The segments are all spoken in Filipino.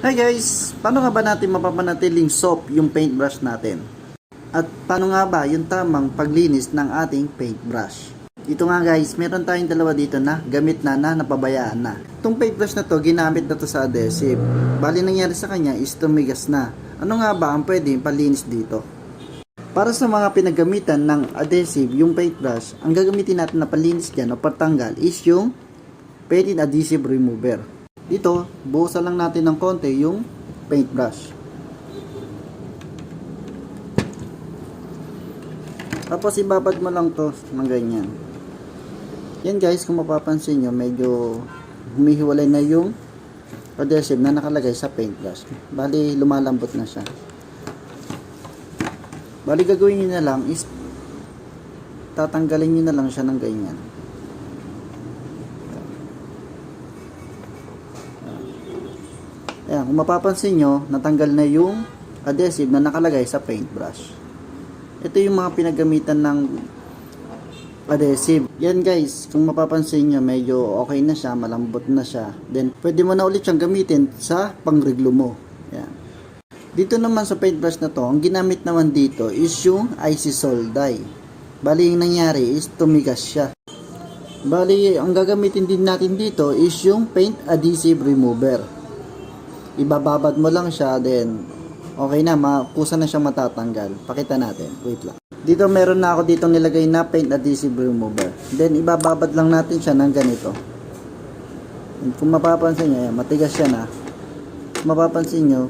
Hi guys! Paano nga ba natin mapapanatiling soft yung paintbrush natin? At paano nga ba yung tamang paglinis ng ating paintbrush? Dito nga guys, meron tayong dalawa dito na gamit na napabayaan na. Itong paintbrush na to, ginamit na to sa adhesive. Bali nangyari sa kanya is tumigas na. Ano nga ba ang pwedeng palinis dito? Para sa mga pinagamitan ng adhesive, yung paintbrush, ang gagamitin natin na palinis dyan o patanggal is yung paint adhesive remover. Dito, buhusan lang natin ng konti yung paintbrush. Tapos ibabad mo lang to ng ganyan. Yan guys, kung mapapansin nyo, medyo humihiwalay na yung adhesive na nakalagay sa paintbrush. Bali, lumalambot na siya. Bali, gagawin nyo na lang is tatanggalin nyo na lang siya ng ganyan. Ayan, kung mapapansin nyo, natanggal na yung adhesive na nakalagay sa paintbrush. Ito yung mga pinagamitan ng adhesive. Yan guys, kung mapapansin nyo, medyo okay na siya, malambot na siya. Then, pwede mo na ulit siyang gamitin sa pangreglo mo. Ayan. Dito naman sa paintbrush na to, ang ginamit naman dito is yung Isisol dye. Bali, yung nangyari is tumigas siya. Bali, ang gagamitin din natin dito is yung paint adhesive remover. Ibababad mo lang siya, then okay na, kusa na siya matatanggal. Pakita natin, wait lang. Dito meron na ako dito nilagay na paint adhesive remover. Then ibababad lang natin siya ng ganito. And kung mapapansin nyo, matigas siya na. Kung mapapansin nyo,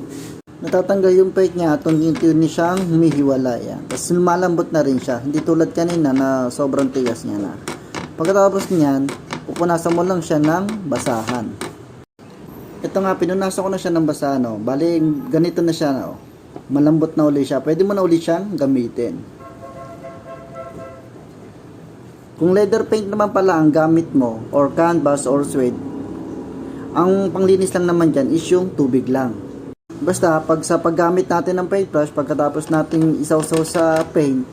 natatanggal yung paint niya at unti-unti siyang humihiwala. Yan. Tapos lumalambot na rin siya. Hindi tulad kanina na sobrang tigas niya na. Pagkatapos niyan, pupunasan mo lang siya ng basahan. Ito nga, pinunasan ko na siya ng basa, no? Bali, ganito na siya, no? Malambot na ulit siya. Pwede mo na ulit siyang gamitin. Kung leather paint naman pala ang gamit mo, or canvas, or suede, ang panglinis lang naman dyan is yung tubig lang. Basta, pag sa paggamit natin ng paintbrush, pagkatapos natin isawsaw sa paint,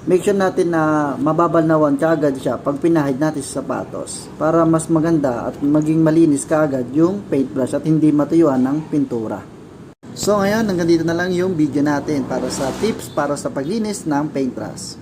make sure natin na mababalnawan kaagad siya pag pinahid natin sa sapatos para mas maganda at maging malinis kaagad yung paintbrush at hindi matuyuan ng pintura. So ngayon, hanggang dito na lang yung video natin para sa tips para sa paglinis ng paintbrush.